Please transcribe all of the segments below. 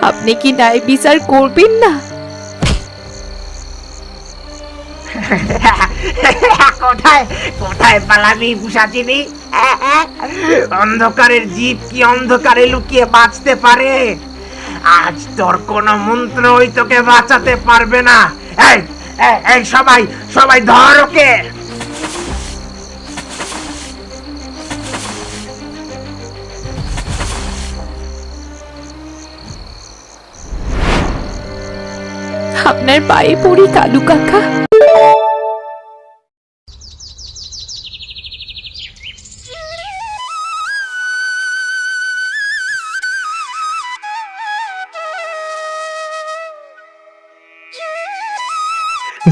আপনি কি ন্যায় বিচার করবেন না? কোথায় কোথায় পালাবি পিশাচিনী? অন্ধকারের জীব কি অন্ধকারে লুকিয়ে বাঁচতে পারে? আজ তোর কোনো মন্ত্রই তোকে বাঁচাতে পারবে না। এই এই সবাই সবাই ধর ওকে। আপনার পায়ে পড়ি কালু কাকা।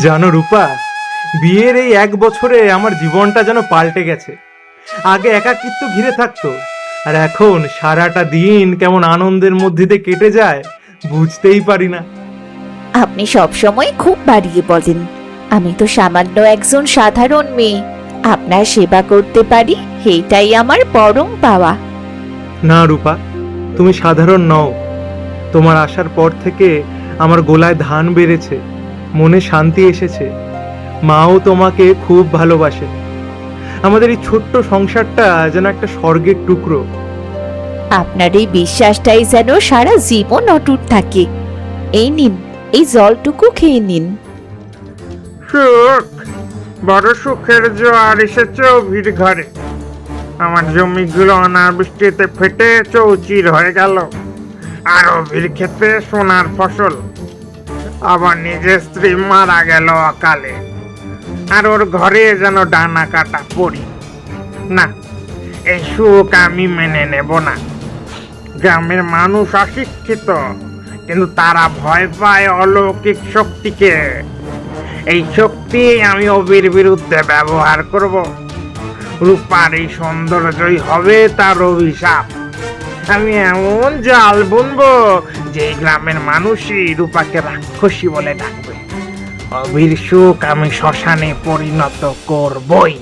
জানো রূপা, বিয়ের এই 1 বছরে আমার জীবনটা যেন পাল্টে গেছে। আগে একাকিত্ব ঘিরে থাকতো, আর এখন সারাটা দিন কেমন আনন্দের মধ্যে দিয়ে কেটে যায় বুঝতেই পারি না। আপনি সবসময় খুব বাড়িয়ে বলেন। আমি তো সামান্য একজন সাধারণ মেয়ে, আপনার সেবা করতে পারি, এইটাই আমার পরম পাওয়া। না রূপা, তুমি সাধারণ নও। তোমার আসার পর থেকে আমার গলায় ধান বেড়েছে, মনে শান্তি এসেছে। মাও তোমাকে খুব ভালোবাসে। আমাদের এই ছোট্ট সংসারটা যেন একটা স্বর্গের টুকরো। আপনার এই বিশ্বাসটাই যেন সারা জীবন অটুট থাকে। এই নিন, এই জলটুকু খেয়ে নিন। সুখ, বড় সুখের জোয়ার এসেছে অভির ঘরে। আমার জমিগুলো অনাবৃষ্টিতে ফেটে চৌচির হয়ে গেল, আর অভির ক্ষেতে সোনার ফসল। আবার নিজের স্ত্রী মারা গেল অকালে, আর ওর ঘরে যেন ডানা কাটা পড়ি। না, এই সুখ আমি মেনে নেব না। গ্রামের মানুষ অশিক্ষিত, কিন্তু তারা ভয় পায় অলৌকিক শক্তিকে। এই শক্তি আমি অবির বিরুদ্ধে ব্যবহার করব। রূপার এই সৌন্দর্যই হবে তার অভিশাপ। আমি এমন জাল বুনবো যে এই গ্রামের মানুষই রূপাকে রাক্ষসী বলে ডাকবে। অবির সুখ আমি শ্মশানে পরিণত করবই।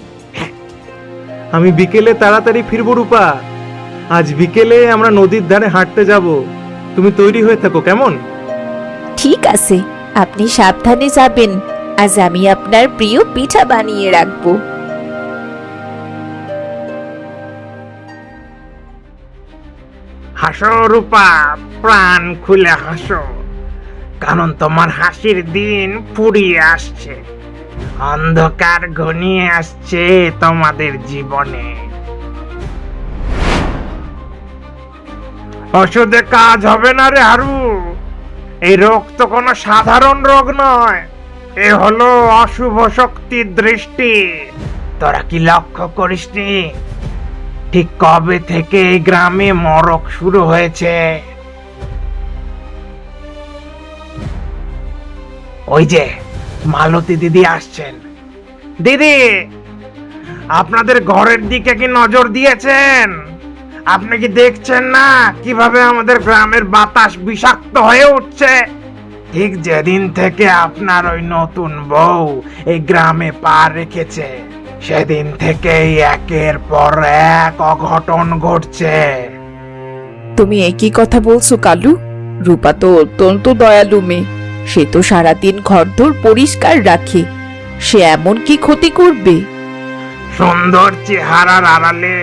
আমি বিকেলে তাড়াতাড়ি ফিরবো রূপা। আজ বিকেলে আমরা নদীর ধারে হাঁটতে যাব। তুমি তৈরি হয়ে থাকো, কেমন? ঠিক আছে, আপনি সাবধানে যাবেন। আজ আমি আপনার প্রিয় পিঠা বানিয়ে রাখবো। হাসো রূপা, প্রাণ খুলে হাসো, কারণ তোমার হাসির দিন ফুরিয়ে আসছে। অন্ধকার ঘনিয়ে আসছে তোমাদের জীবনে। ওষুধে কাজ হবে না রে হারু। এই রোগ তো কোনো সাধারণ রোগ নয়, এ হলো অশুভ শক্তির দৃষ্টি। তোরা কি লক্ষ্য করিসনি ঠিক কবে থেকে এই গ্রামে মরক শুরু হয়েছে? ওই যে মালতী দিদি আসছেন। দিদি, আপনাদের ঘরের দিকে কি নজর দিয়েছেন? আপনি কি দেখছেন না কিভাবে আমাদের গ্রামের বাতাস বিষাক্ত হয়ে উঠছে? ঠিক যেদিন থেকে আপনার ওই নতুন বউ এই গ্রামে পা রেখেছে, সেদিন থেকেই একের পর এক অঘটন ঘটছে। তুমি একই কথা বলছো কালু? রূপা তো অত্যন্ত দয়ালু মেয়ে। সে তো সারাদিন ঘরদোর পরিষ্কার রাখে। সে এমন কি ক্ষতি করবে? সুন্দর চেহারার আড়ালে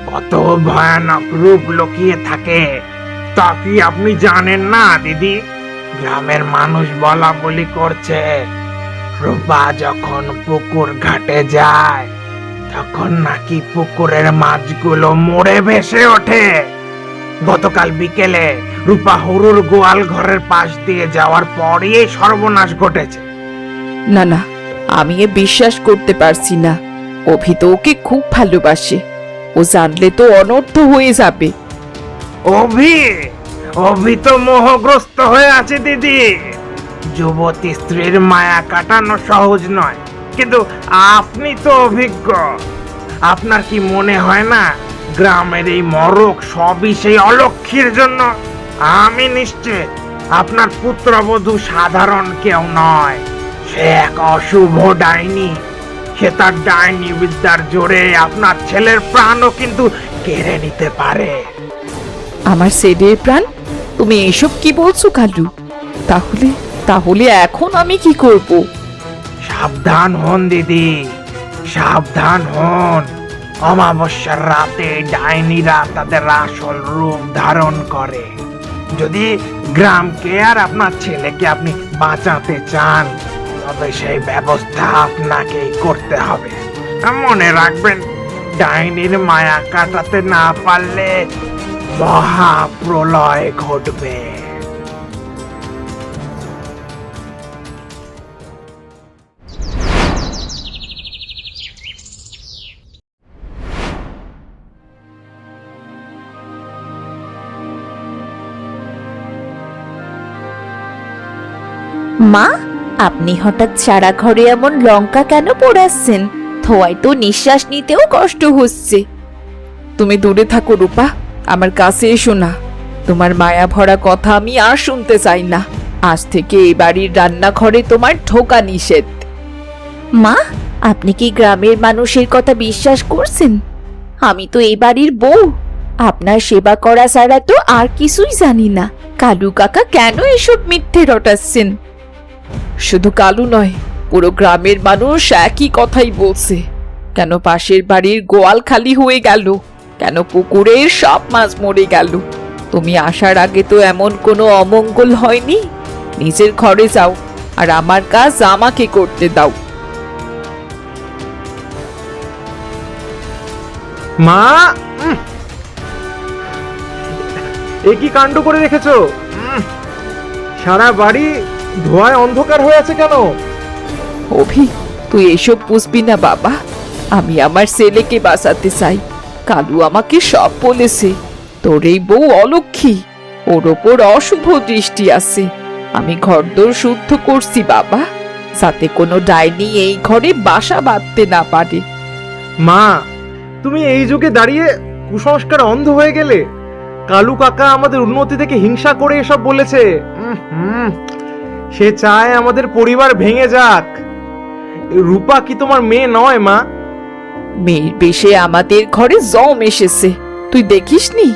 কত ভয়ানক রূপ লুকিয়ে থাকে তা কি আপনি জানেন না দিদি? গ্রামের মানুষ বলা বলি করছে রূপা যখন পুকুর ঘাটে যায় তখন নাকি পুকুরের মাছগুলো মরে ভেসে ওঠে। গতকাল বিকেলে রূপা হরুর গোয়াল ঘরের পাশ দিয়ে যাওয়ার পরই এই সর্বনাশ ঘটেছে। না না, আমি এ বিশ্বাস করতে পারছি না। অভি তো ওকে খুব ভালোবাসে। ও জানলে তো অনর্থ হয়ে যাবে। অভি অভি তো মোহগ্রস্ত হয়ে আছে দিদি। যুবতী স্ত্রীর মায়া কাটানো সহজ নয়, কিন্তু আপনি তো অভিজ্ঞ। আপনার কি মনে হয় না গ্রামের এই মরক সবই সেই অলক্ষীর জন্য? আমি নিশ্চিত আপনার পুত্রবধূ সাধারণ কেউ নয়, সে এক অশুভ ডাইনি। সে তার ডাইনি বিদ্যার জোরে আপনার ছেলের প্রাণও কিন্তু কেড়ে নিতে পারে। আমার ছেলের প্রাণ? তুমি এসব কি বলছো কালু? তাহলে তাহলে এখন আমি কি করব? সাবধান হন দিদি, সাবধান হন। অমাবস্যার রাতে ডাইনিরা তাদের আসল রূপ ধারণ করে। যদি গ্রামকে আর আপনার ছেলেকে আপনি বাঁচাতে চান, তবে সেই ব্যবস্থা আপনাকেই করতে হবে। মনে রাখবেন, ডাইনির মায়া কাটাতে না পারলে মহাপ্রলয় ঘটবে। মা, আপনি হঠাৎ সারা ঘরে এমন লঙ্কা কেন পোড়াচ্ছেন? ধোঁয়ায় তো নিঃশ্বাস নিতেও কষ্ট হচ্ছে। তুমি দূরে থাকো রূপা, আমার কাছে এসো না। তোমার মায়া ভরা কথা আমি আর শুনতে চাই না। আজ থেকে এই বাড়ির রান্নাঘরে তোমার ঢোকা নিষেধ। মা, আপনি কি গ্রামের মানুষের কথা বিশ্বাস করছেন? আমি তো এই বাড়ির বউ। আপনার সেবা করা ছাড়া তো আর কিছুই জানি না। কালু কাকা কেন এসব মিথ্যে রটাচ্ছেন? শুধু কালু নয়, পুরো গ্রামের মানুষ একই কথাই বলছে। কেন পাশের বাড়ির গোয়াল খালি হয়ে গেল? কেন পুকুরের সব মাছ মরে গেল? তুমি আসার আগে তো এমন কোনো অমঙ্গল হয়নি। নিজের ঘরে যাও, আর আমার কাজ আমাকে করতে দাও। মা, এ কি কাণ্ড করে রেখেছো? সারা বাড়ি ধোঁয়ায় অন্ধকার হয়ে আছে কেন? অভি, তুই এসব বুঝবি না বাবা। আমি আমার ছেলেকে বাঁচাতে চাই। কালু আমাকে সব বলেছে। তোর এই বউ অলক্ষী, ওর ওপর অশুভ দৃষ্টি আছে। আমি ঘরদোর শুদ্ধ করছি বাবা, যাতে কোনো ডাইনি এই ঘরে বাসা বাঁধতে না পারে। মা, তুমি এই যুগে দাঁড়িয়ে কুসংস্কার অন্ধ হয়ে গেলে? কালু কাকা আমাদের উন্নতি থেকে হিংসা করে এসব বলেছে। সে চায় আমাদের পরিবার ভেঙে যাক। রূপা কি তোমার মেয়ে নয় মা? মেয়ের বেশে আমাদের ঘরে জম এসেছে। তুই দেখিসনি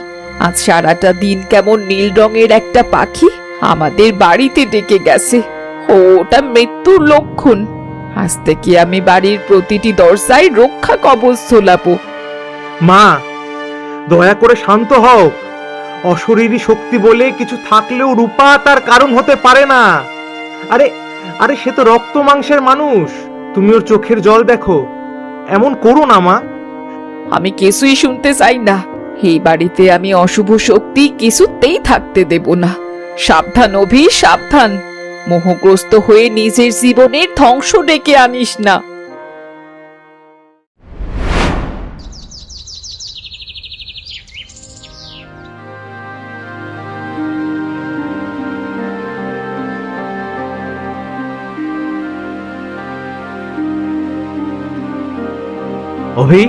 আজ সারাটা দিন কেমন নীল রঙের একটা পাখি আমাদের বাড়িতে ডেকে গেছে? ওটা মৃত্যুর লক্ষণ। আজ থেকে আমি বাড়ির প্রতিটি দরজায় রক্ষা কবচ ঝোলাবো। মা, দয়া করে শান্ত হও। অশরীরী শক্তি বলে কিছু থাকলেও রূপা তার কারণ হতে পারে না। আরে আরে সে তো রক্ত মাংসের মানুষ। তুমি ওর চোখের জল দেখো। এমন করো না মা। আমি কিছুই শুনতে চাই না। এই বাড়িতে আমি অশুভ শক্তি কিছুতেই থাকতে দেব না। সাবধান অভি, সাবধান। মোহগ্রস্ত হয়ে নিজের জীবনের ধ্বংস ডেকে আনিস না। অভি,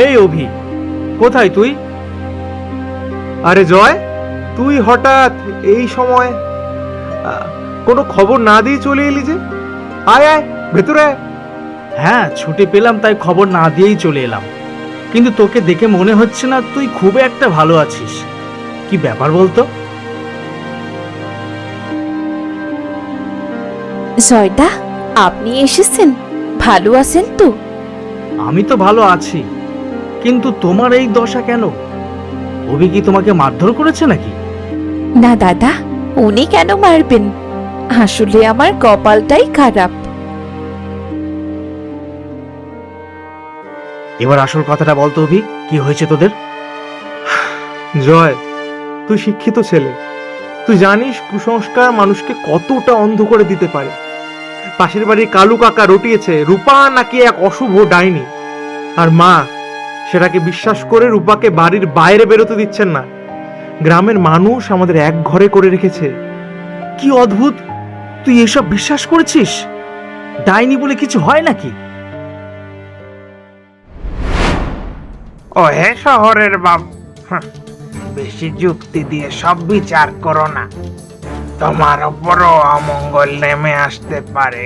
এই অভি, কোথায় তুই? আরে জয়, তুই হঠাৎ এই সময় কোনো খবর না দিয়ে চলে এলি যে? আয় আয়, ভেতরে আয়। হ্যাঁ, ছুটি পেলাম তাই খবর না দিয়েই চলে এলাম। কিন্তু তোকে দেখে মনে হচ্ছে না তুই খুব একটা ভালো আছিস। কি ব্যাপার বলতো? জয়দা, আপনি এসেছেন? ভালো আছেন তো? আমি তো ভালো আছি, কিন্তু তোমার এই দশা কেন? অভি কি তোমাকে মারধর করেছে নাকি? না দাদা, উনি কেন মারবেন? আসলে আমার কপালটাই খারাপ। এবার আসল কথাটা বলতো অভি, কি হয়েছে তোদের? জয়, তুই শিক্ষিত ছেলে। তুই জানিস কুসংস্কার মানুষকে কতটা অন্ধ করে দিতে পারে। পাশের বাড়ির কালু কাকা রটিয়েছে রূপা নাকি এক অশুভ ডাইনি। আর মা সেটাকে বিশ্বাস করে রূপাকে বাড়ির বাইরে বেরোতে দিচ্ছেন না। গ্রামের মানুষ আমাদের এক ঘরে করে রেখেছে। কি অদ্ভুত, তুই এসব বিশ্বাস করেছিস? ডাইনি বলে কিছু হয় নাকি? ও হে শহরের বাবু, বেশি যুক্তি দিয়ে সব বিচার করো না। তোমার ওপরও অমঙ্গল নেমে আসতে পারে।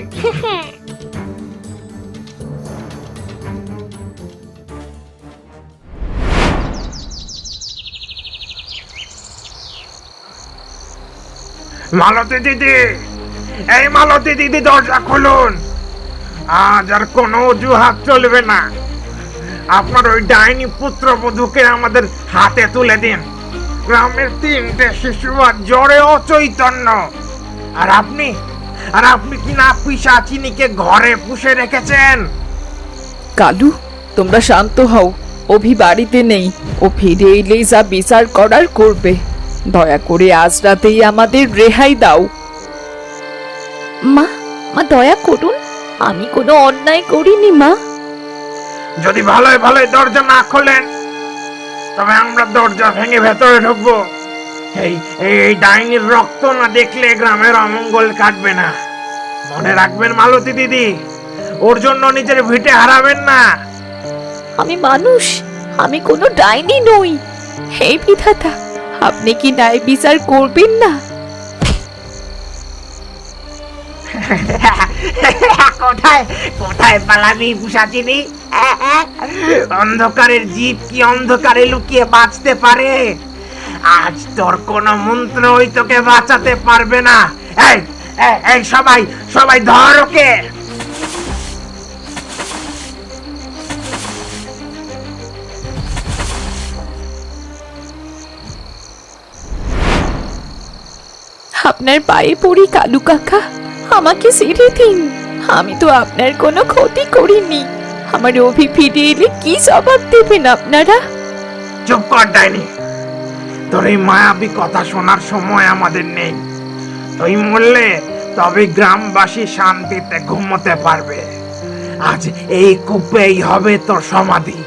মালতী দিদি, এই মালতী দিদি, দরজা খুলুন। আজ আর কোনো অজুহাত চলবে না। আপনার ওই ডাইনি পুত্রবধূকে আমাদের হাতে তুলে দিন। গ্রামের 3টে শিশু আর জ্বরে অচৈতন্য। আর আপনি কি না পিশাচিনীকে ঘরে পুষে রেখেছেন? কালু, তোমরা শান্ত হও। অভি বাড়িতে নেই। ও ফিরে এলেই যা বিচার করার করবে। দয়া করে আজ রাতেই আমাদের রেহাই দাও। মা, মা দয়া করুন, আমি কোনো অন্যায় করিনি মা। যদি ভালোই ভালোই দরজা না খোলেন, তবে আমরা দরজা ভেঙে ভেতরে ঢুকবো। এই ডাইনির রক্ত না দেখলে গ্রামের অমঙ্গল কাটবে না। মনে রাখবেন মালতী দিদি, ওর জন্য নিজের ভিটে হারাবেন না। আমি মানুষ, আমি কোনো ডাইনি নই। হে বিধাতা, আপনি কি ন্যায় বিচার করবেন না? কোথায় কোথায় পালাবি পিশাচিনী? অন্ধকারের জীব কি অন্ধকারে লুকিয়ে বাঁচতে পারে? আজ তোর কোন মন্ত্রই তোকে বাঁচাতে পারবে না। এই সবাই ধর ওকে। আপনার পায়ে পড়ি কালু কাকা, আমাকে ছেড়ে দিন। আমি তো আপনার কোনো ক্ষতি করিনি। আমার অভি ফিরে এলে কি জবাব দেবেন আপনারা? চুপ কর ডাইনি, তোর এই মায়াবী কথা শোনার সময় আমাদের নেই। তুই মরলে তবে গ্রামবাসী শান্তিতে ঘুমোতে পারবে। আজ এই কূপেই হবে তোর সমাধি।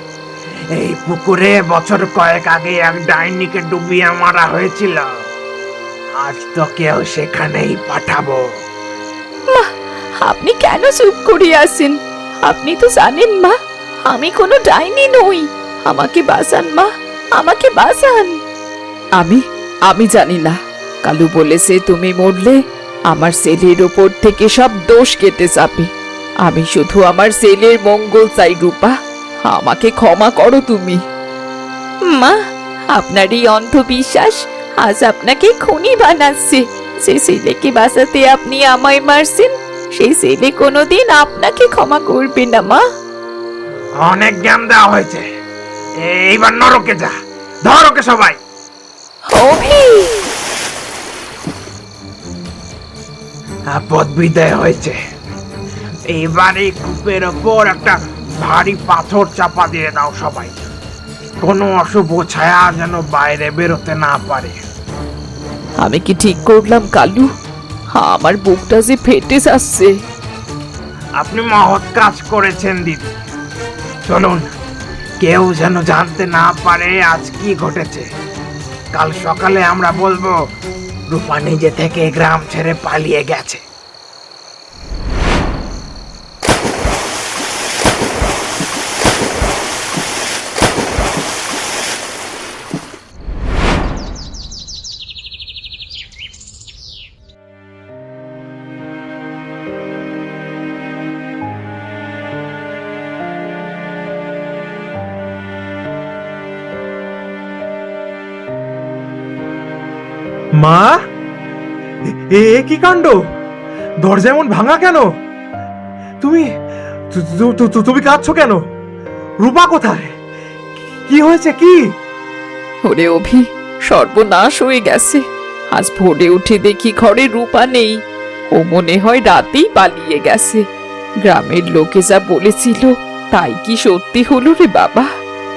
এই পুকুরে বছর কয়েক আগে এক ডাইনিকে ডুবিয়ে মারা হয়েছিল। আজ তোকেও সেখানেই পাঠাবো। মা, আপনি কেন চুপ করে আছেন? আপনি তো জানেন মা, আমি কোনো ডাইনি নই। আমাকে বাঁচান মা, আমাকে বাঁচান। আমি জানি না। কালু বলেছে তুমি মরলে আমার ছেলের ওপর থেকে সব দোষ কেটে যাবে। আমি শুধু আমার ছেলের মঙ্গল চাই। রূপা, আমাকে ক্ষমা করো তুমি। মা, আপনার এই অন্ধবিশ্বাস আজ আপনাকে খুনি বানাচ্ছে। যে ছেলেকে বাঁচাতে আপনি আমায় মারছেন, সেই ছেলে কোনোদিন আপনাকে ক্ষমা করবে না মা। অনেক জ্ঞান দেওয়া হয়েছে, এইবার নরকে যা। ধর ওকে সবাই। অভি, আপদ বিদায় হয়েছে। এইবার এই কূপের ওপর একটা ভারী পাথর চাপা দিয়ে দাও সবাই। কোনো অশুভ ছায়া যেন বাইরে বেরোতে না পারে। আমি কি ঠিক করলাম কালু? আমার বুকটা যে ফেটে যাচ্ছে। আপনি মহৎ কাজ করেছেন দিদি। চলুন, কেউ যেন জানতে না পারে আজ কি ঘটেছে। কাল সকালে আমরা বলবো রূপা নিজে থেকে গ্রাম ছেড়ে পালিয়ে গেছে। মা, কি কাণ্ড! দরজা এমন ভাঙা কেন? তুমি তুমি কাঁদছো কেন? রূপা কোথায়? কি হয়েছে কি? ওরে অভি, সর্বনাশ হয়ে গেছে। আজ ভোরে উঠে দেখি ঘরে রূপা নেই। ও মনে হয় রাতেই পালিয়ে গেছে। গ্রামের লোকে যা বলেছিল তাই কি সত্যি হলো রে বাবা?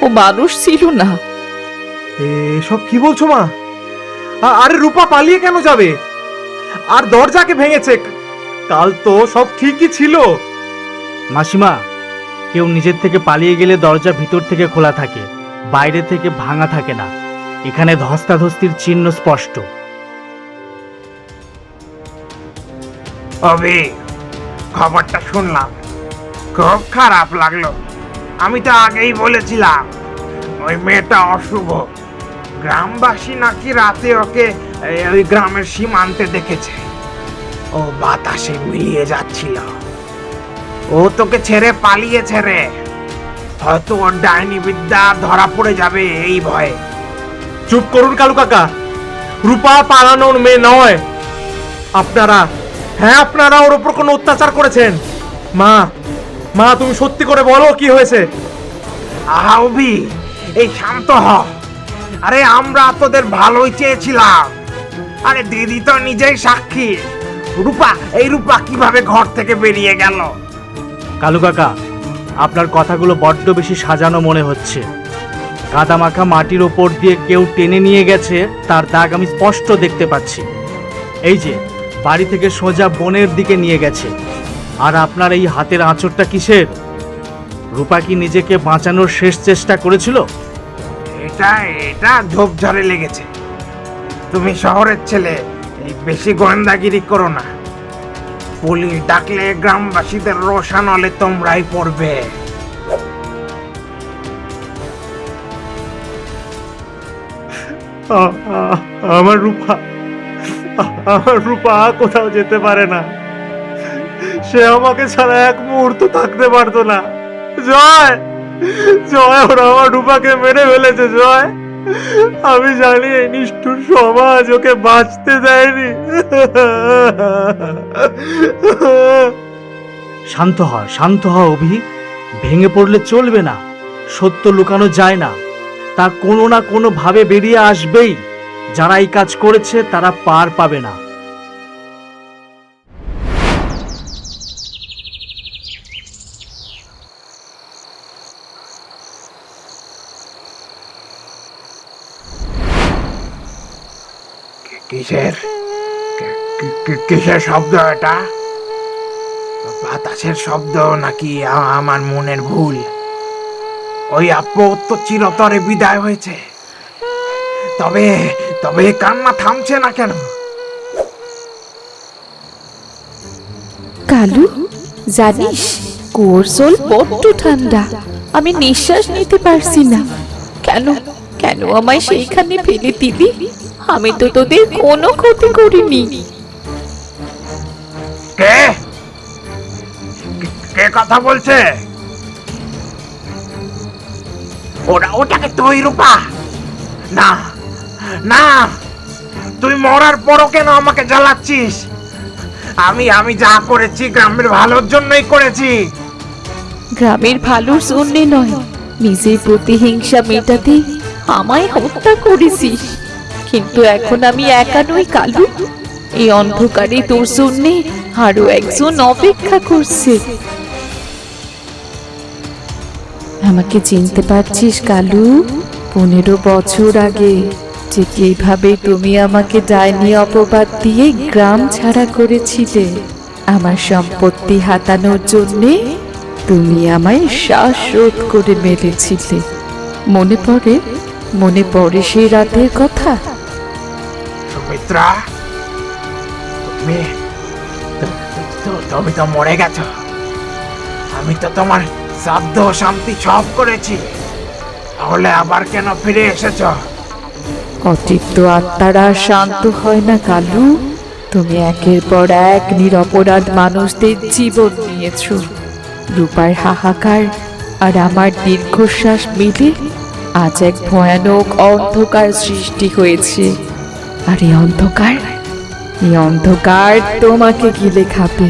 ও মানুষ ছিল না। এসব কি বলছো মা? আরে রূপা পালিয়ে কেন যাবে? আর দরজাকে ভেঙেছে। কাল তো সব ঠিকই ছিল। মাসিমা, কেউ নিজের থেকে পালিয়ে গেলে দরজা ভিতর থেকে খোলা থাকে, বাইরে থেকে ভাঙা থাকে না। এখানে ধস্তাধস্তির চিহ্ন স্পষ্ট। অভি, খবরটা শুনলাম, খুব খারাপ লাগলো। আমি তো আগেই বলেছিলাম ওই মেয়েটা অশুভ। গ্রামবাসী নাকি রাতে ওকে ওই গ্রামের সীমান্তে দেখেছে। ও বাতাসে মিলিয়ে যাচ্ছিল। ও তোকে ছেড়ে পালিয়েছে রে। হয়তো ওর ডাইনি বিদ্যা ধরা পড়ে যাবে এই ভয়ে। চুপ করুন কালু কাকা। রূপা পালানোর মেয়ে নয়। আপনারা, হ্যাঁ আপনারা ওর উপর কোনো অত্যাচার করেছেন। মা, মা তুমি সত্যি করে বলো কি হয়েছে। আহবি, এই শান্ত হ। আরে আমরা তোদের ভালোই চেয়েছিলাম। আরে দিদি তো নিজেই সাক্ষী। রূপা, এই রূপা কিভাবে ঘর থেকে বেরিয়ে গেল? কালু কাকা, আপনার কথাগুলো বড্ড বেশি সাজানো মনে হচ্ছে। কাদামাখা মাটির ওপর দিয়ে কেউ টেনে নিয়ে গেছে, তার দাগ আমি স্পষ্ট দেখতে পাচ্ছি। এই যে বাড়ি থেকে সোজা বনের দিকে নিয়ে গেছে। আর আপনার এই হাতের আঁচড়টা কিসের? রূপা কি নিজেকে বাঁচানোর শেষ চেষ্টা করেছিল? এটা এটা ঝোপঝাড়ে লেগেছে। তুমি শহরের ছেলে, এই বেশি গোয়েন্দাগিরি করো না। পুলিশ ডাকলে গ্রামবাসীদের রোষানলে তোমরাই পড়বে। আমার রূপা, আমার রূপা কোথাও যেতে পারে না। সে আমাকে ছাড়া এক মুহূর্ত থাকতে পারতো না। জয়, জয়, ওরা আমার রূপাকে মেরে ফেলেছে। জয়, আমি জানি এই নিষ্ঠুর সমাজ ওকে বাঁচতে দেয়নি। শান্ত হ অভি। ভেঙে পড়লে চলবে না। সত্য লুকানো যায় না, তা কোনো না কোনো ভাবে বেরিয়ে আসবেই। যারা এই কাজ করেছে তারা পার পাবে না। কিসের কিসের শব্দ এটা? বাতাসের শব্দ নাকি আমার মনের ভুল? ওই আপু তো চিরতরে বিদায় হয়েছে। তবে তবে কান্না থামছে না কেন? কালু, জানিস কুয়োর জল বড্ড ঠান্ডা। আমি নিঃশ্বাস নিতে পারছি না। কেন কেন আমায় সেইখানে ফেলে দিলি? আমি তো তোদের কোনো ক্ষতি করিনি। কে কে কথা বলছে? ওটাকে তুই রূপা? না না, তুই মরার পরও কেন আমাকে জ্বালাচ্ছিস? আমি যা করেছি গ্রামের ভালোর জন্যই করেছি। গ্রামের ভালোর জন্যে নয়, নিজের প্রতিহিংসা মেটাতে আমায় হত্যা করেছিস। কিন্তু এখন আমি একা নই কালু। এই অন্ধকারে তোর জন্যে আরো একজন অপেক্ষা করছে। আমাকে চিনতে পারছিস কালু? 15 বছর আগে ঠিক এইভাবে তুমি আমাকে ডাইনি অপবাদ দিয়ে গ্রাম ছাড়া করেছিলে। আমার সম্পত্তি হাতানোর জন্যে তুমি আমায় শ্বাসরোধ করে মেরেছিলে। মনে পড়ে সেই রাতের কথা? সুমিত্রা, তুমি তো মরে গেছো। আমি তো তোমার শ্রাদ্ধ শান্তি সব করেছি। তাহলে আবার কেন ফিরে এসেছ? অতৃপ্ত আত্মারা শান্ত হয় না কালু। তুমি একের পর এক নিরপরাধ মানুষদের জীবন নিয়েছ। রূপার হাহাকার আর আমার দীর্ঘশ্বাস মিলে আজ এক ভয়ানক অন্ধকার সৃষ্টি হয়েছে। আর এই অন্ধকার তোমাকে গিলে খাবে।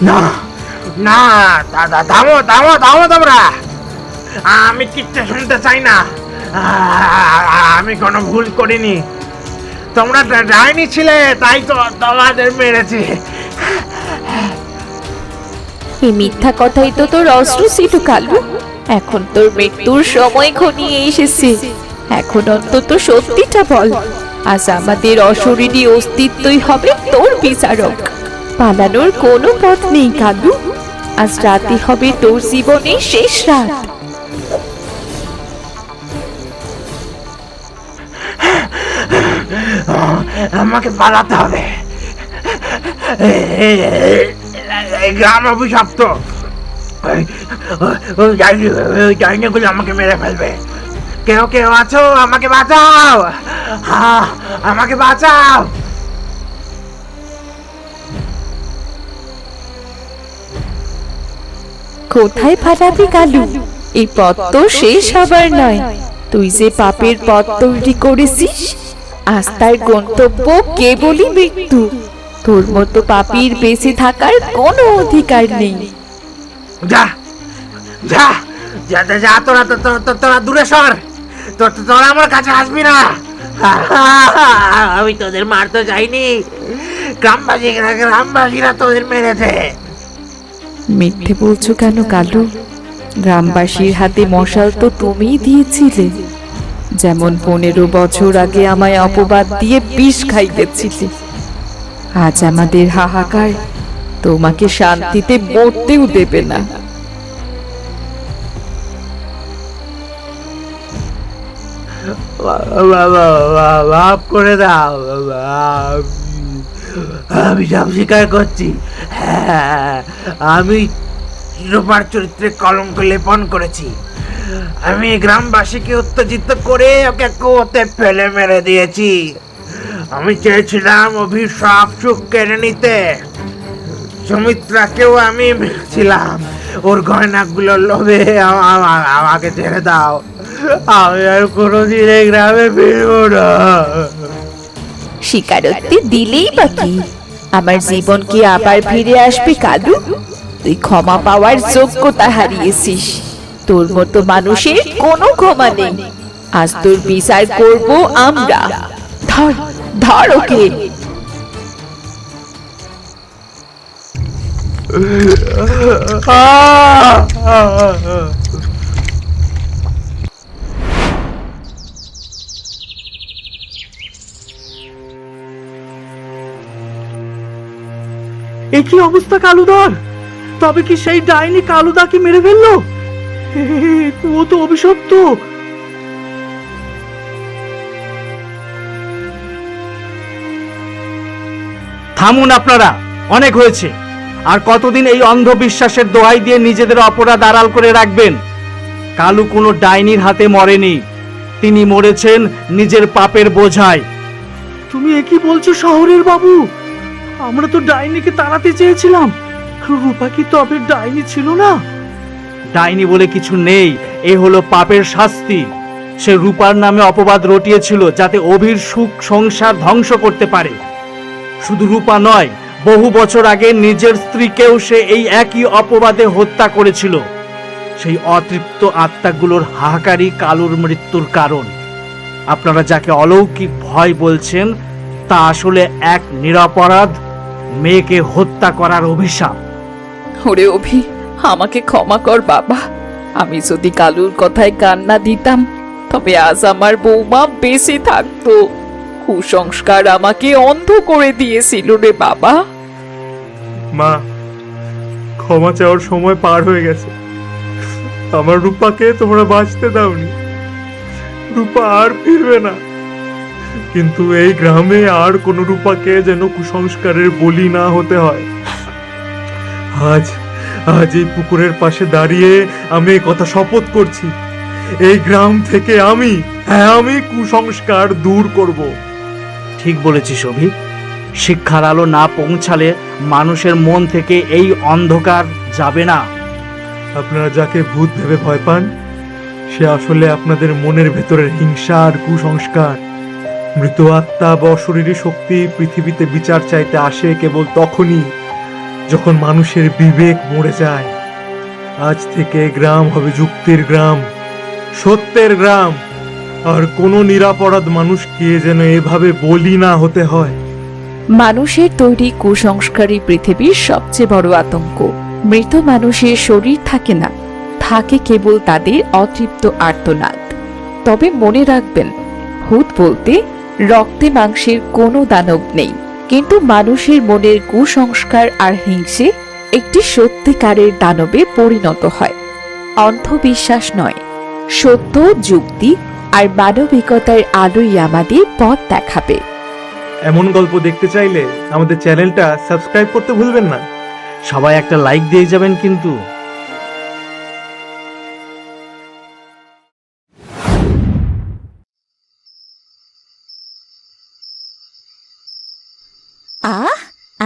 না না, দাদা থামো থামো থামো তোমরা। আমি কিচ্ছু শুনতে চাই না। আমি কোনো ভুল করিনি। তোমরা ডাইনি ছিলে, তাই তো তোমাদের মেরেছি। এই মিথ্যা কথাই তো তোর অস্ত্র ছিল কালু। এখন তোর মৃত্যুর সময় ঘনিয়ে এসেছে। এখন অন্তত সত্যিটা বল। আজ আমাদের অশরীরী অস্তিত্বই হবে তোর বিচারক। পালানোর কোনো পথ নেই কালু। আজ রাতই হবে তোর জীবনের শেষ রাত। আমাকে পালাতে হবে। এই গ্রাম অভিশপ্ত। ডাইনিগুলো আমাকে মেরে ফেলবে। কেউ কেউ আছো, আমাকে বাঁচাও। আমাকে বাঁচাও। কোথায় পালাবি কালু? এই পথ তো শেষ হবার নয়। তুই যে পাপের পথ তৈরি করেছিস, আজ তার গন্তব্য কেবলই মৃত্যু। তোর মতো পাপীর বেঁচে থাকার কোনো অধিকার নেই। যা যা যা যা, যা, তোরা তোরা দূরে সর। তোরা আমার কাছে আসবি না। আমি তোদের মারতে যাইনি, গ্রামবাসীরা তোদের মেরেছে। মিথ্যে বলছো কেন কালু? গ্রামবাসীর হাতে মশাল তো তুমিই দিয়েছিলে। যেমন 15 বছর আগে আমায় অপবাদ দিয়ে বিষ খাইয়েছিলে। আজ আমাদের হাহাকার তোমাকে শান্তিতে মরতেও দেবে না। মাফ করে দাও। আমি সব স্বীকার করছি। হ্যাঁ, আমি রূপার চরিত্রে কলঙ্ক লেপন করেছি। আমি গ্রামবাসীকে উত্তেজিত করে ওকে কুয়োতে ফেলে মেরে দিয়েছি। আমি চেয়েছিলাম অভিশাপ সুখ কেড়ে নিতে। সুমিত্রাকেও আমি মেরেছিলাম। ওর গয়নাগুলোর লোভে আমাকে ছেড়ে দাও। আমি আর কোনোদিন এই গ্রামে ফিরবো না। স্বীকারোক্তি দিলেই বা কি? আমার জীবন কি আবার ফিরে আসবে কালু? তুই ক্ষমা পাওয়ার যোগ্যতা হারিয়েছিস। তোর মতো মানুষের কোনো ক্ষমা নেই। আজ তোর বিচার করব আমরা। ধর ধর ওকে। এ কি অবস্থা কালুদার? তবে কি সেই ডাইনি কালুদাকে মেরে ফেললো? ও তো অভিশপ্ত। থামুন আপনারা, অনেক হয়েছে। আর কতদিন এই অন্ধবিশ্বাসের দোহাই দিয়ে নিজেদের অপরাধ আড়াল করে রাখবেন? কালু কোনো ডাইনির হাতে মরেনি, তিনি মরেছেন নিজের পাপের বোঝায়। তুমি একই বলছো শহরের বাবু? আমরা তো ডাইনিকে তাড়াতে চেয়েছিলাম। রূপা কি তবে ডাইনি ছিল না? ডাইনি বলে কিছু নেই, এ হলো পাপের শাস্তি। সে রূপার নামে অপবাদ রটিয়েছিল যাতে অভির সুখ সংসার ধ্বংস করতে পারে। শুধু রূপা নয়, বহু বছর আগে নিজের স্ত্রীকেও সে এই একই অপবাদে হত্যা করেছিল। সেই অতৃপ্ত আত্মাগুলোর হাহাকারই কালুর মৃত্যুর কারণ। আপনারা যাকে অলৌকিক ভয় বলছেন, তা আসলে এক নিরপরাধ মেয়েকে হত্যা করার অভিশাপ। ওরে অভি, আমাকে ক্ষমা কর বাবা। আমি যদি কালুর কথায় কান না দিতাম, তবে আজ আমার বৌমা বেঁচে থাকতো। কুসংস্কার আমাকে অন্ধ করে দিয়েছিল রে বাবা। মা, ক্ষমা চাওয়ার সময় পার হয়ে গেছে। আমার রূপাকে তোমরা বাঁচতে দাওনি। রূপা আর ফিরবে না। কিন্তু এই গ্রামে আর কোনো রূপাকে যেন কুসংস্কারের বলি না হতে হয়। আজ আজ এই পুকুরের পাশে দাঁড়িয়ে আমি এই কথা শপথ করছি, এই গ্রাম থেকে আমি কুসংস্কার দূর করব। ঠিক বলেছিস অভি। শিক্ষার আলো না পৌঁছালে মানুষের মন থেকে এই অন্ধকার যাবে না। আপনারা যাকে ভূত ভেবে ভয় পান, সে আসলে আপনাদের মনের ভেতরের হিংসা আর কুসংস্কার। মৃত আত্মা বা অশরীরী শক্তি পৃথিবীতে বিচার চাইতে আসে কেবল তখনই যখন মানুষের বিবেক মরে যায়। আজ থেকে গ্রাম হবে যুক্তির গ্রাম, সত্যের গ্রাম। আর কোনো নিরাপরাধ মানুষকে যেন এভাবে বলি না হতে হয়। মানুষের তৈরি কুসংস্কারই পৃথিবীর সবচেয়ে বড় আতঙ্ক। মৃত মানুষের শরীর থাকে না, থাকে কেবল তাদের অতৃপ্ত আর্তনাদ। তবে মনে রাখবেন, ভূত বলতে রক্তে মাংসের কোনো দানব নেই, কিন্তু মানুষের মনের কুসংস্কার আর হিংসে একটি সত্যিকারের দানবে পরিণত হয়। অন্ধবিশ্বাস নয়, সত্য, যুক্তি আর মানবিকতার আলোই আমাদের পথ দেখাবে। এমন গল্প দেখতে চাইলে আমাদের চ্যানেলটা সাবস্ক্রাইব করতে ভুলবেন না। সবাই একটা লাইক দিয়ে যাবেন কিন্তু।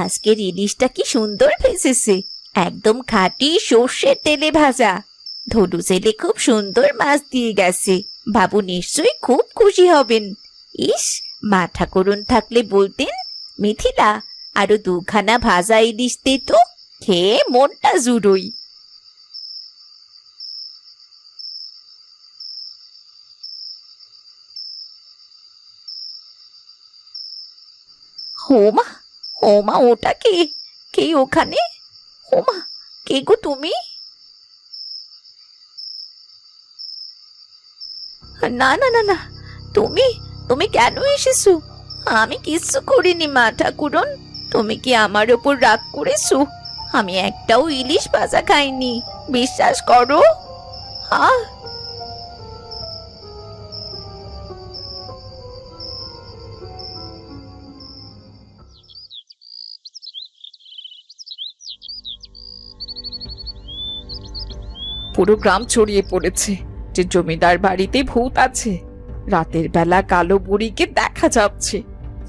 আজকের ইলিশটা কি সুন্দর ভেসেছে, একদম খাঁটি সর্ষের তেলে ভাজা। ধনু ছেলে খুব সুন্দর মাছ দিয়ে গেছে, বাবু নিশ্চয়ই খুব খুশি হবেন। ইস, মা ঠাকুরন থাকলে বলতেন, মিথিলা আরো দুখানা ভাজা ইলিশ দে তো, খেয়ে মনটা জুড়োই। হোমা, হোমা, ওটা কে? কে ওখানে? হোমা, কে গো তুমি? না না না না, তুমি তুমি কেন এসেছো? আমি কিচ্ছু করিনি মা ঠাকুরন, তুমি কি আমার ওপর রাগ করেছো? আমি একটাও ইলিশ ভাজা খাইনি, বিশ্বাস করো। হ্যাঁ, পুরো গ্রাম ছড়িয়ে পড়েছে যে জমিদার বাড়িতে ভূত আছে। রাতের বেলা কালো বুড়িকে দেখা যাচ্ছে।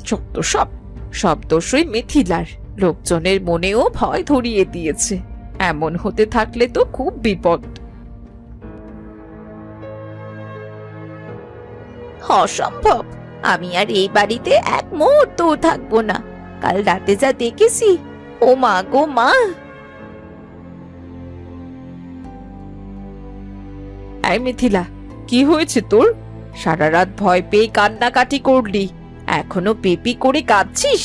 যত সব সব দোষই মিথিলার। লোকজনের মনেও ভয় ধরিয়ে দিয়েছে। এমন হতে থাকলে তো খুব বিপদ। অসম্ভব, আমি আর এই বাড়িতে এক মুহূর্তও থাকবো না। কাল রাতে যা দেখেছি, ও মা গো মা। এই মিথিলা, কি হয়েছে তোর? সারা রাত ভয় পেয়ে কান্নাকাটি করলি, এখনো পেপি করে কাঁদছিস?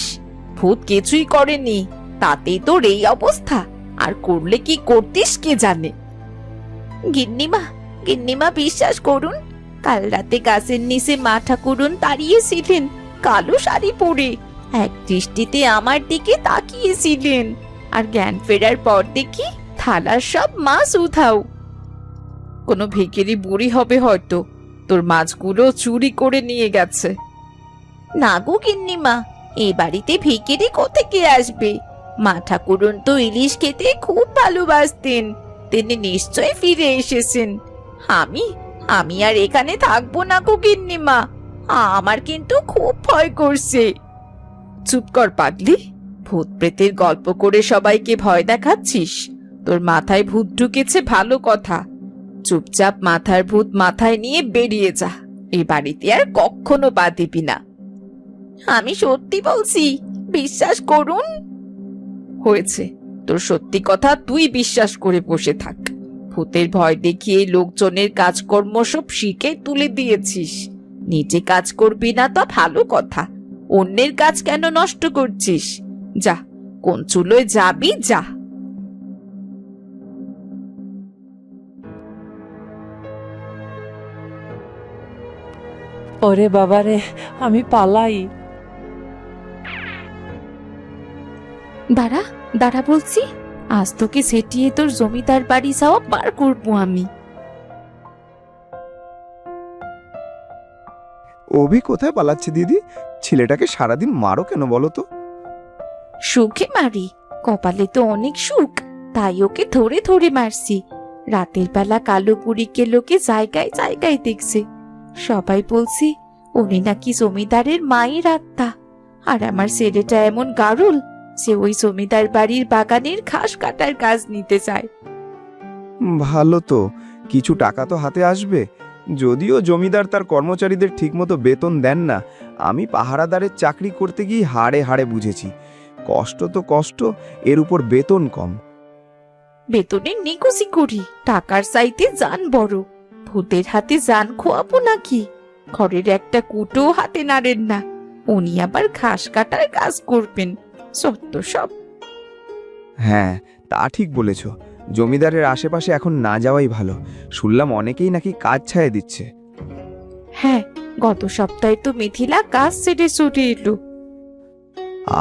ভূত কিছুই করেনি, তাতেই তোর এই অবস্থা। আর করলে কি করতিস কে জানে। গিন্নিমা, গিন্নিমা বিশ্বাস করুন, কাল রাতে গাছের নিচে মা ঠাকুরন দাঁড়িয়েছিলেন কালো শাড়ি পরে, এক দৃষ্টিতে আমার দিকে তাকিয়েছিলেন। আর জ্ঞান ফেরার পর দেখি থালার সব মাছ উধাও। কোনো ভিখারি বুড়ি হবে হয়তো, তোর মাছগুলো চুরি করে নিয়ে গেছে। না গো গিন্নিমা, এই বাড়িতে ভিখিরি কোত্থেকে আসবে? মা ঠাকুরন তো ইলিশ খেতে খুব ভালোবাসতেন, তিনি নিশ্চয়ই ফিরে এসেছেন। আমি আমি আর এখানে থাকবো না গো গিন্নিমা, আমার কিন্তু খুব ভয় করছে। চুপ কর পাগলি, ভূত প্রেতের গল্প করে সবাইকে ভয় দেখাচ্ছিস? তোর মাথায় ভূত ঢুকেছে ভালো কথা, চুপচাপ মাথার ভূত মাথায় নিয়ে বেরিয়ে যা। এই বাড়িতে আর কখনো পা দিবি না। আমি সত্যি বলছি, বিশ্বাস করুন। হয়েছে, তোর সত্যি কথা তুই বিশ্বাস করে বসে থাক। ভূতের ভয় দেখিয়ে লোকজনের কাজকর্ম সব শিখে তুলে দিয়েছিস। নিজে কাজ করবি না তো ভালো কথা, অন্যের কাজ কেন নষ্ট করছিস? যা, কোন চুলোয় যাবি যা। ওরে বাবারে, আমি পালাই। দাঁড়া দাঁড়া বলছি, আজ তোকে সেটিয়ে তোর জমিদার বাড়ি যাওয়া বার করবো আমি। অভি কোথায় পালাচ্ছে দিদি? ছেলেটাকে সারাদিন মারো কেন বলো তো? সুখে মারি, কপালে তো অনেক সুখ, তাই ওকে ধরে ধরে মারছি। রাতের বেলা কালো বুড়িকে লোকে জায়গায় জায়গায় দেখছে, সবাই বলছে উনি নাকি জমিদারের মায়ের আত্মা। আর আমার ছেলেটা এমন গারুল যে ওই জমিদার বাড়ির বাগানের ঘাস কাটার কাজ নিতে চায়। ভালো তো, কিছু টাকা তো হাতে আসবে। যদিও জমিদার তার কর্মচারীদের ঠিকমতো বেতন দেন না, আমি পাহারাদারের চাকরি করতে গিয়ে হাড়ে হাড়ে বুঝেছি। কষ্ট তো কষ্ট, এর উপর বেতন কম। বেতনের নিকুচি করি, টাকার চাইতে জান বড়। ভূতের হাতে জান খোয়াবো নাকি? ঘরের একটা কুটো হাতে নাড়েন না, উনি আবার ঘাস কাটার কাজ করবেন। সত্য সব। হ্যাঁ, তা ঠিক বলেছ। জমিদারের আশেপাশে এখন না যাওয়াই ভালো। শুনলাম অনেকেই নাকি কাজ ছায়া দিচ্ছে। হ্যাঁ, গত সপ্তাহে তো মিথিলা কাজ ছেড়ে ছুটে এলো।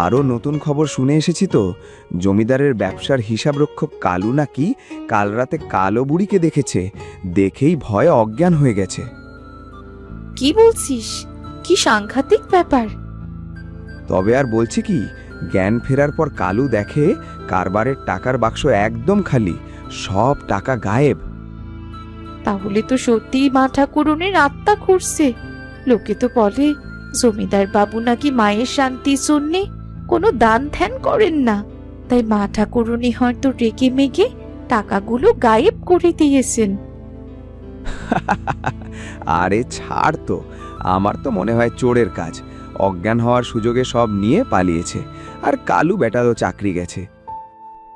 আরও নতুন খবর শুনে এসেছি তো, জমিদারের ব্যবসার হিসাবরক্ষক কালু নাকি কাল রাতে কালো বুড়িকে দেখেছে, দেখেই ভয়ে অজ্ঞান হয়ে গেছে। কি বলছিস? কি সাংঘাতিক ব্যাপার! তবে আর বলছি কি, জ্ঞান ফেরার পর কালু দেখে কারবারের টাকার বাক্স একদম খালি, সব টাকা গায়েব। তাহলে তো সত্যিই মা ঠাকুরনের আত্মা ঘুরছে। লোকে তো বলে জমিদার বাবু নাকি মায়ের শান্তির জন্যে কোনো দান ধ্যান করেন না, তাই মা ঠাকুরনি হয়তো রেগে মেগে টাকাগুলো গায়েব করে দিয়েছেন। আরে ছাড় তো, আমার তো মনে হয় চোরের কাজ। অজ্ঞান হওয়ার সুযোগে সব নিয়ে পালিয়েছে, আর কালু বেটারও চাকরি গেছে।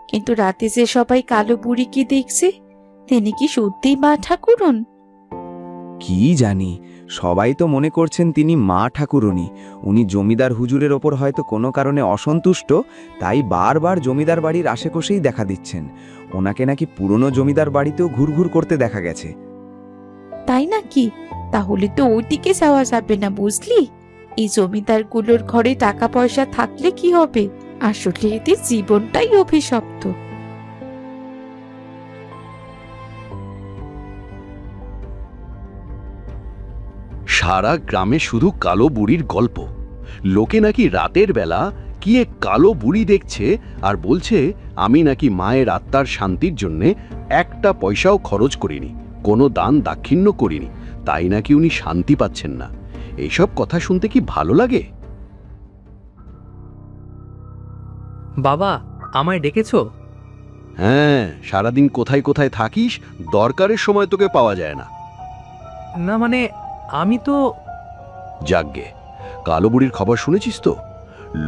কিন্তু রাতে যে সবাই কালো বুড়িকে দেখছে, তিনি কি সত্যিই মা ঠাকুরন? কি জানি, সবাই তো মনে করছেন তিনি মা ঠাকুরনী। উনি জমিদার হুজুরের ওপর হয়তো কোনো কারণে অসন্তুষ্ট, তাই বারবার জমিদার বাড়ির আশেপাশেই দেখা দিচ্ছেন। ওনাকে নাকি পুরনো জমিদার বাড়িতেও ঘুরঘুর করতে দেখা গেছে। তাই নাকি? তাহলে তো ওইদিকে যাওয়া যাবে না, বুঝলি? এই জমিদারগুলোর ঘরে টাকা পয়সা থাকলে কি হবে? আসলে এদের জীবনটাই অভিশপ্ত। সারা গ্রামে শুধু কালো বুড়ির গল্প। লোকে নাকি রাতের বেলা কি এক কালো বুড়ি দেখছে আর বলছে আমি নাকি মায়ের আত্মার শান্তির জন্যে একটা পয়সাও খরচ করিনি, কোনো দান দাক্ষিণ্য করিনি, তাই নাকি উনি শান্তি পাচ্ছেন না। এইসব কথা শুনতে কি ভালো লাগে? বাবা, আমায় ডেকেছো? হ্যাঁ, সারাদিন কোথায় কোথায় থাকিস, দরকারের সময় তোকে পাওয়া যায় না। না মানে আমি তো... যাগ্গে, কালো বুড়ির খবর শুনেছিস তো?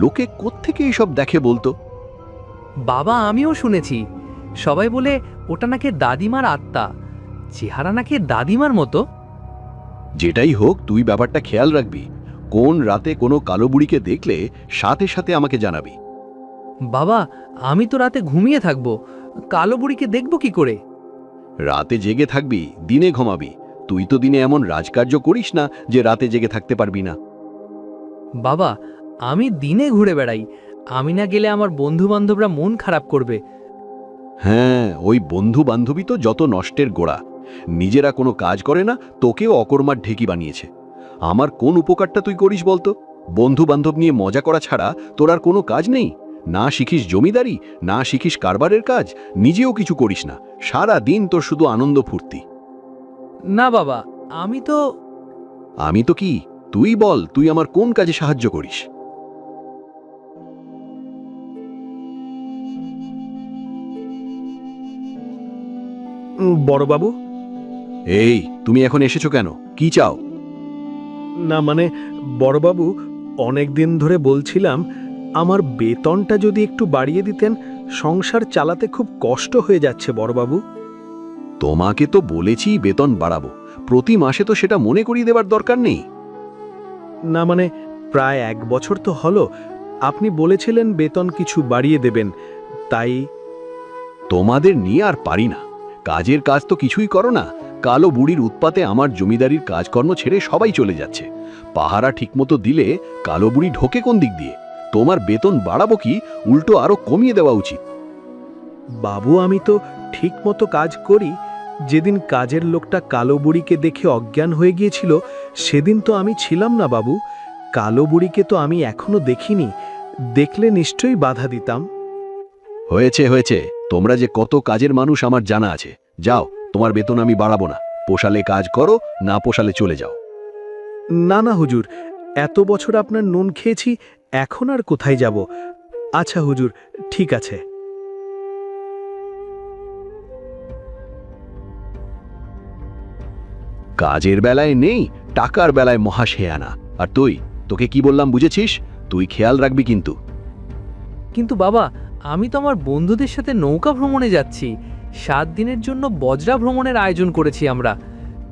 লোকে কোত্থেকে এইসব দেখে বলতো? বাবা, আমিও শুনেছি। সবাই বলে ওটা নাকি দাদিমার আত্মা, চেহারা নাকি দাদিমার মতো। যেটাই হোক, তুই ব্যাপারটা খেয়াল রাখবি। কোন রাতে কোনো কালো বুড়িকে দেখলে সাথে সাথে আমাকে জানাবি। বাবা, আমি তো রাতে ঘুমিয়ে থাকবো, কালো বুড়িকে দেখবো কি করে? রাতে জেগে থাকবি, দিনে ঘুমাবি। তুই তো দিনে এমন রাজকার্য করিস না যে রাতে জেগে থাকতে পারবি না। বাবা, আমি দিনে ঘুরে বেড়াই, আমি না গেলে আমার বন্ধু বান্ধবরা মন খারাপ করবে। হ্যাঁ, ওই বন্ধু বান্ধবী তো যত নষ্টের গোড়া। নিজেরা কোনো কাজ করে না, তোকেও অকর্মার ঢেকি বানিয়েছে। আমার কোন উপকারটা তুই করিস বলতো? বন্ধু বান্ধব নিয়ে মজা করা ছাড়া তোর আর কোনো কাজ নেই? না শিখিস জমিদারি, না শিখিস কারবারের কাজ, নিজেও কিছু করিস না। সারা দিন তোর শুধু আনন্দ ফুর্তি। না বাবা, আমি তো কি? তুই বল, তুই আমার কোন কাজে সাহায্য করিস? বড়বাবু, এই, তুমি এখন এসেছো কেন? কি চাও? না মানে বড়বাবু, অনেক দিন ধরে বলছিলাম আমার বেতনটা যদি একটু বাড়িয়ে দিতেন, সংসার চালাতে খুব কষ্ট হয়ে যাচ্ছে বড়বাবু। তোমাকে তো বলেছি বেতন বাড়াবো, প্রতি মাসে তো সেটা মনে করিয়ে দেবার দরকার নেই। না মানে প্রায় 1 বছর তো হলো, আপনি বলেছিলেন বেতন কিছু বাড়িয়ে দেবেন, তাই। তোমাদের নিয়ে আর পারি না। কাজের কাজ তো কিছুই করো না। কালো বুড়ির উৎপাতে আমার জমিদারির কাজকর্ম ছেড়ে সবাই চলে যাচ্ছে। পাহারা ঠিকমতো দিলে কালো বুড়ি ঢোকে কোন দিক দিয়ে? তোমার বেতন বাড়াবো কি উল্টো আরো কমিয়ে দেওয়া উচিত? বাবু, আমি তো ঠিক মতো কাজ করি। যেদিন কাজের লোকটা কালো বুড়িকে দেখে অজ্ঞান হয়ে গিয়েছিল, সেদিন তো আমি ছিলাম না বাবু। কালো বুড়িকে তো আমি এখনো দেখিনি, দেখলে নিশ্চয়ই বাধা দিতাম। হয়েছে হয়েছে, তোমরা যে কত কাজের মানুষ আমার জানা আছে। যাও, তোমার বেতন আমি বাড়াবো না। পোষালে কাজ করো, না পোষালে চলে যাও। না না হুজুর, এত বছর আপনার নুন খেয়েছি, এখন আর কোথায় যাব? আচ্ছা হুজুর, ঠিক আছে। কাজের বেলায় নেই, টাকার বেলায় মহাশেয়ানা। আর তোকে কি বললাম বুঝেছিস? তুই খেয়াল রাখবি কিন্তু। কিন্তু বাবা, আমি তো আমার বন্ধুদের সাথে নৌকা ভ্রমণে যাচ্ছি। 7 দিনের জন্য বজরা ভ্রমণের আয়োজন করেছি আমরা।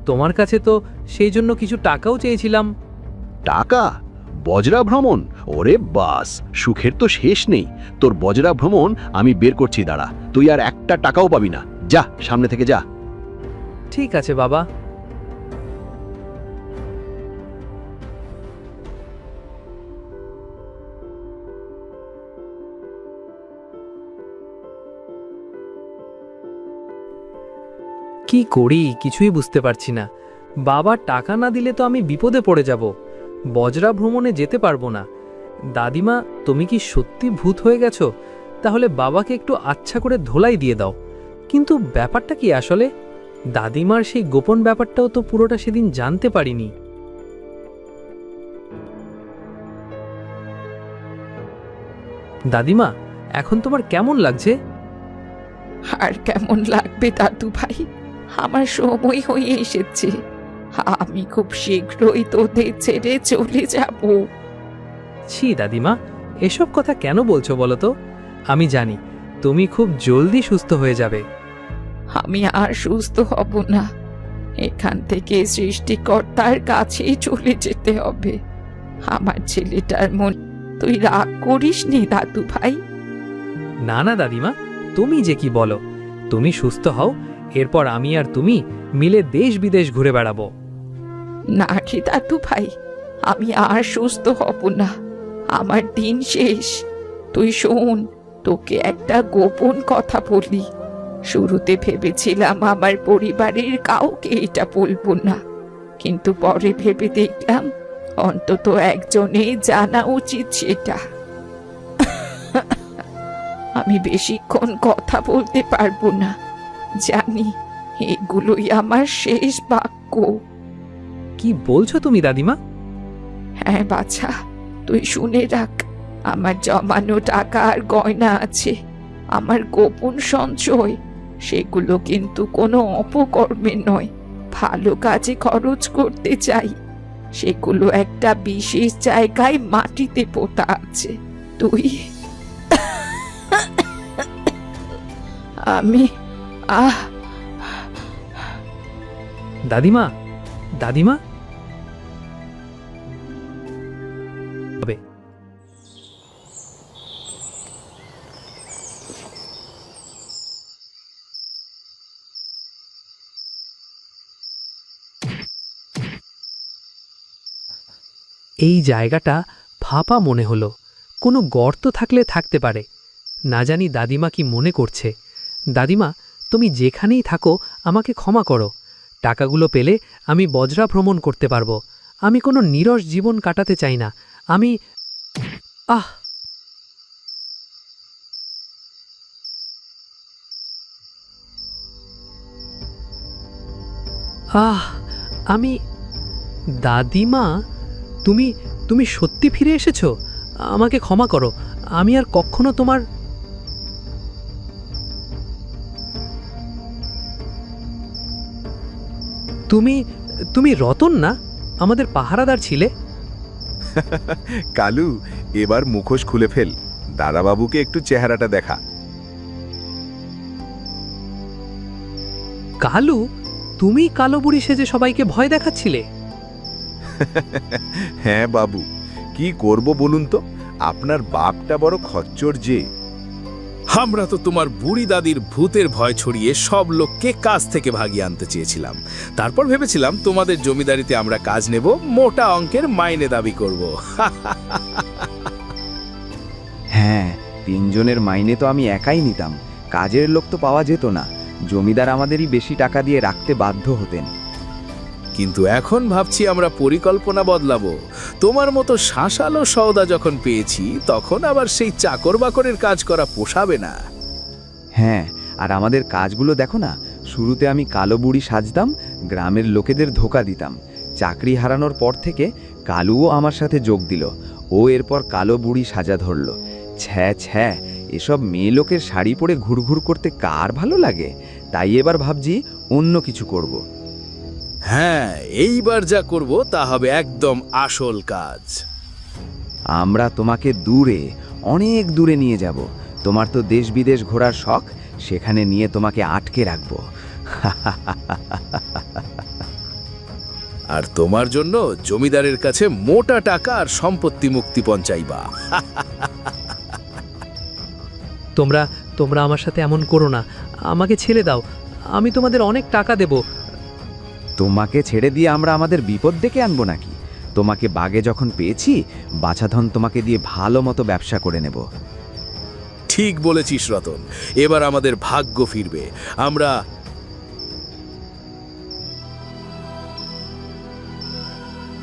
তোমার কাছে তো সেই জন্য কিছু টাকাও চেয়েছিলাম। টাকা? বজরা ভ্রমণ? ওরে বাস, সুখের তো শেষ নেই। তোর বজরা ভ্রমণ আমি বের করছি, দাঁড়া। তুই আর একটা টাকাও পাবি না। যা, সামনে থেকে যা। ঠিক আছে বাবা। কি করি কিছুই বুঝতে পারছি না। বাবা টাকা না দিলে তো আমি বিপদে পড়ে যাব। বজরা ভ্রমণে যেতে পারবো না। দাদিমা, তুমি কি সত্যি ভূত হয়ে গেছো? তাহলে বাবাকে একটু আচ্ছা করে ধোলাই দিয়ে দাও। কিন্তু ব্যাপারটা কি আসলে? দাদিমার সেই গোপন ব্যাপারটাও তো পুরোটা সেদিন জানতে পারিনি। দাদিমা, এখন তোমার কেমন লাগছে? আর কেমন লাগবে দাদু ভাই, আমার সময় হয়ে এসেছে। আমি খুব শীঘ্রই তোদের ছেড়ে চলে যাব। ছি দাদিমা, এসব কথা কেন বলছো বলো তো? আমি জানি তুমি খুব জলদি সুস্থ হয়ে যাবে। আমি আর সুস্থ হব না, এখান থেকে সৃষ্টিকর্তার কাছেই চলে যেতে হবে। আমার ছেলেটার মন তুই রাগ করিস নি দাদু ভাই। না না দাদিমা, তুমি যে কি বলো। তুমি সুস্থ হও, এরপর আমি আর তুমি মিলে দেশ বিদেশ ঘুরে বেড়াবো। না রে দাদু ভাই, আমি আর সুস্থ হব না, আমার দিন শেষ। তুই শোন, তোকে একটা গোপন কথা বলি। শুরুতে ভেবেছিলাম আমার পরিবারের কাউকে এটা বলবো না, কিন্তু পরে ভেবে দেখলাম অন্তত একজনেই জানা উচিত সেটা। আমি বেশিক্ষণ কথা বলতে পারবো না, জানি এগুলোই আমার শেষ বাক্য। কি বলছো তুমি দাদিমা? হ্যাঁ বাছা, তুই শুনে রাখ, আমার জমানো টাকা আর গয়না আছে, আমার গোপন সঞ্চয়। সেগুলো কিন্তু কোনো অপকর্মে নয়, ভালো কাজে খরচ করতে চাই। সেগুলো একটা বিশেষ জায়গায় মাটিতে পোতা আছে। তুই আমি দাদিমা, দাদিমা হবে। এই জায়গাটা ফাঁপা মনে হলো, কোনো গর্ত থাকলে থাকতে পারে। না জানি দাদিমা কি মনে করছে। দাদিমা, তুমি যেখানেই থাকো আমাকে ক্ষমা করো। টাকাগুলো পেলে আমি বজরা ভ্রমণ করতে পারবো। আমি কোনো নিরস জীবন কাটাতে চাই না। আমি আহ আহ আমি দাদিমা, তুমি তুমি সত্যি ফিরে এসেছো? আমাকে ক্ষমা করো, আমি আর কখনো তোমার তুমি তুমি রতন না, আমাদের পাহারাদার ছিলে? কালু, এবার মুখোশ খুলে ফেল, দাদাবাবুকে একটু চেহারাটা দেখা। কালু, তুমি কালো বুড়ি সেজে সবাইকে ভয় দেখাচ্ছিলে? হ্যাঁ বাবু, কি করব বলুন তো, আপনার বাপটা বড় খচ্চর যে। আমরা তো তোমার বুড়ি দাদির ভূতের ভয় ছড়িয়ে সব লোককে কাজ থেকে ভাগিয়ে আনতে চেয়েছিলাম। তারপর ভেবেছিলাম তোমাদের জমিদারিতে আমরা কাজ নেব, মোটা অঙ্কের মাইনে দাবি করব। হ্যাঁ, 3 জনের মাইনে তো আমি একাই নিতাম, কাজের লোক তো পাওয়া যেত না। জমিদার আমাদেরই বেশি টাকা দিয়ে রাখতে বাধ্য হতেন। কিন্তু এখন ভাবছি আমরা পরিকল্পনা বদলাবো। তোমার মতো শাঁসালো সওদা যখন পেয়েছি, তখন আবার সেই চাকর বাকরের কাজ করা পোষাবে না। হ্যাঁ, আর আমাদের কাজগুলো দেখো না, শুরুতে আমি কালো বুড়ি সাজতাম, গ্রামের লোকেদের ধোকা দিতাম। চাকরি হারানোর পর থেকে কালুও আমার সাথে যোগ দিল। ও এরপর কালো বুড়ি সাজা ধরল। ছ্যা ছ্যা, এসব মেয়ে লোকের শাড়ি পরে ঘুরঘুর করতে কার ভালো লাগে? তাই এবার ভাবছি অন্য কিছু করব। হ্যাঁ, এইবার যা করব তা হবে একদম আসল কাজ। আমরা তোমাকে দূরে, অনেক দূরে নিয়ে যাব। তোমার তো দেশ বিদেশ ঘোরার শখ, সেখানে নিয়ে তোমাকে আটকে রাখবো। আর তোমার জন্য জমিদারের কাছে মোটা টাকা আর সম্পত্তি মুক্তিপণ চাইবা। তোমরা তোমরা আমার সাথে এমন করো না, আমাকে ছেড়ে দাও। আমি তোমাদের অনেক টাকা দেব। তোমাকে ছেড়ে দিয়ে আমরা আমাদের বিপদ ডেকে আনবো নাকি? তোমাকে বাগে যখন পেয়েছি, বাছাধন তোমাকে দিয়ে ভালো মতো ব্যবসা করে নেব। ঠিক বলেছিস রতন, এবার আমাদের ভাগ্য ফিরবে। আমরা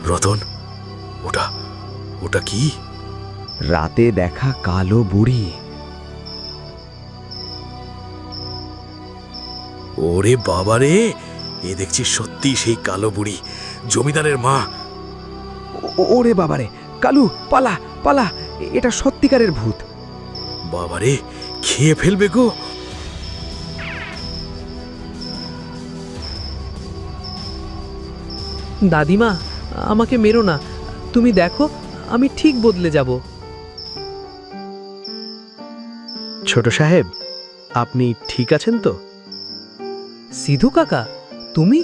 রতন, ওটা ওটা কি? রাতে দেখা কালো বুড়ি। ওরে বাবারে, এ দেখছি সত্যি সেই কালো বুড়ি, জমিদারের মা। ওরে বাবারে, কালু পালা পালা, এটা সত্যিকারের ভূত। বাবারে, খেয়ে ফেলবে গো। দাদিমা, আমাকে মেরো না। তুমি দেখো, আমি ঠিক বদলে যাব। ছোট সাহেব, আপনি ঠিক আছেন তো? সিধু কাকা, তুমি?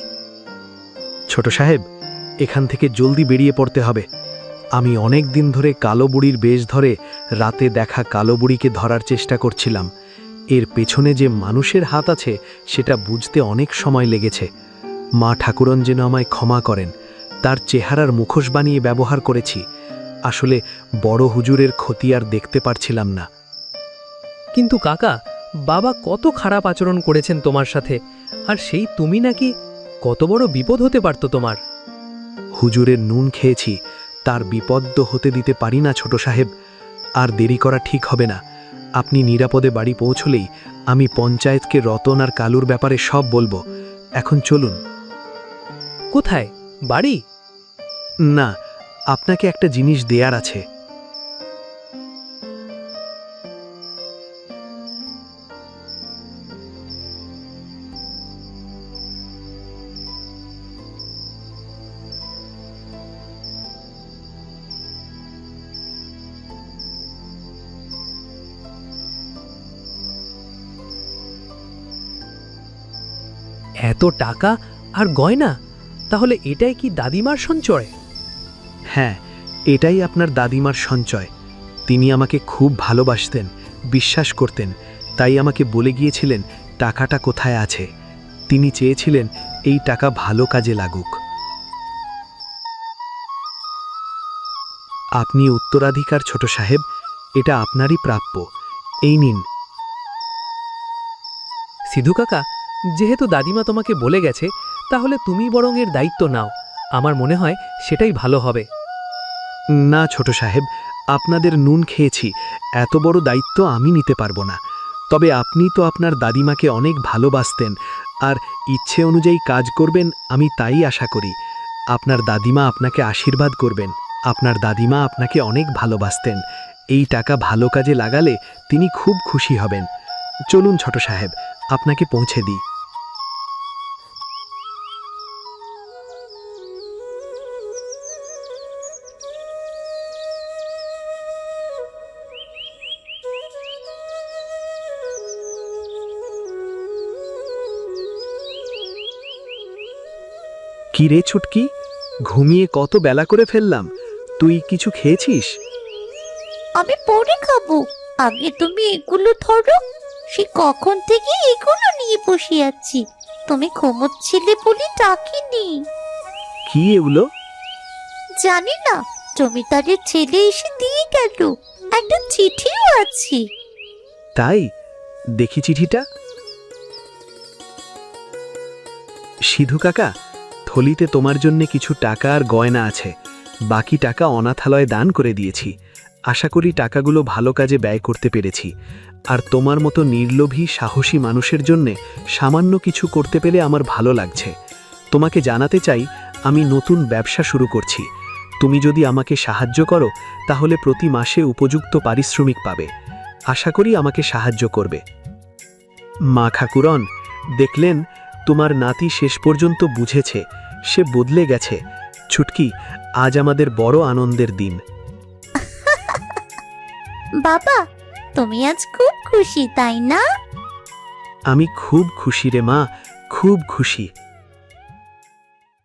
ছোট সাহেব, এখান থেকে জলদি বেরিয়ে পড়তে হবে। আমি অনেক দিন ধরে কালো বুড়ির বেশ ধরে রাতে দেখা কালো বুড়িকে ধরার চেষ্টা করছিলাম। এর পেছনে যে মানুষের হাত আছে সেটা বুঝতে অনেক সময় লেগেছে। মা ঠাকুরন যেন আমায় ক্ষমা করেন। তার চেহারার মুখোশ বানিয়ে ব্যবহার করেছি। আসলে বড় হুজুরের ক্ষতি আর দেখতে পারছিলাম না। কিন্তু কাকা, বাবা কত খারাপ আচরণ করেছেন তোমার সাথে, আর সেই তুমি নাকি? কত বড় বিপদ হতে পারত তোমার। হুজুরের নুন খেয়েছি, তার বিপদ হতে দিতে পারি না ছোট সাহেব। আর দেরি করা ঠিক হবে না। আপনি নিরাপদে বাড়ি পৌঁছলেই আমি পঞ্চায়েতকে রতন আর কালুর ব্যাপারে সব বলবো। এখন চলুন। কোথায়? বাড়ি? না, আপনাকে একটা জিনিস দেয়ার আছে। এত টাকা আর গয়না? তাহলে এটাই কি দাদিমার সঞ্চয়? হ্যাঁ, এটাই আপনার দাদিমার সঞ্চয়। তিনি আমাকে খুব ভালোবাসতেন, বিশ্বাস করতেন। তাই আমাকে বলে গিয়েছিলেন টাকাটা কোথায় আছে। তিনি চেয়েছিলেন এই টাকা ভালো কাজে লাগুক। আপনি উত্তরাধিকার ছোট সাহেব, এটা আপনারই প্রাপ্য। এই নিন। সিধু কাকা, যেহেতু দাদিমা তোমাকে বলে গেছে, তাহলে তুমি বরং এর দায়িত্ব নাও। আমার মনে হয় সেটাই ভালো হবে। না ছোট সাহেব, আপনাদের নুন খেয়েছি, এত বড় দায়িত্ব আমি নিতে পারবো না। তবে আপনি তো আপনার দাদিমাকে অনেক ভালোবাসতেন, আর ইচ্ছে অনুযায়ী কাজ করবেন, আমি তাই আশা করি। আপনার দাদিমা আপনাকে আশীর্বাদ করবেন। আপনার দাদিমা আপনাকে অনেক ভালোবাসতেন। এই টাকা ভালো কাজে লাগালে তিনি খুব খুশি হবেন। চলুন ছোট সাহেব, আপনাকে পৌঁছে দিই। কি রে ছুটকি, ঘুমিয়ে কত বেলা করে ফেললাম। তুই কিছু খেয়েছিস? আমি পরে খাবো, আগে তুমি এগুলো ধরো। সে কখন থেকে এগুলো নিয়ে বসে আছি, তুমি ঘুমোচ্ছিলে বলে ডাকিনি। কি এগুলো? জানি না, জমিদারের ছেলে এসে দিয়ে গেল, একটা চিঠিও আছে। তাই? দেখি চিঠিটা। সিধু কাকা, থলিতে তোমার জন্য কিছু টাকা আর গয়না আছে। বাকি টাকা অনাথালয়ে দান করে দিয়েছি। আশা করি টাকাগুলো ভালো কাজে ব্যয় করতে পেরেছি। আর তোমার মতো নির্লোভী সাহসী মানুষের জন্যে সামান্য কিছু করতে পেরে আমার ভালো লাগছে। তোমাকে জানাতে চাই, আমি নতুন ব্যবসা শুরু করছি। তুমি যদি আমাকে সাহায্য করো তাহলে প্রতি মাসে উপযুক্ত পারিশ্রমিক পাবে। আশা করি আমাকে সাহায্য করবে। মা ঠাকুরন, দেখলেন তোমার নাতি শেষ পর্যন্ত বুঝেছে, সে বদলে গেছে। ছুটকি, আজ আমাদের বড় আনন্দের দিন। বাবা, তুমি আজ খুব খুশি, তাই না? আমি খুব খুশি রে মা, খুব খুশি।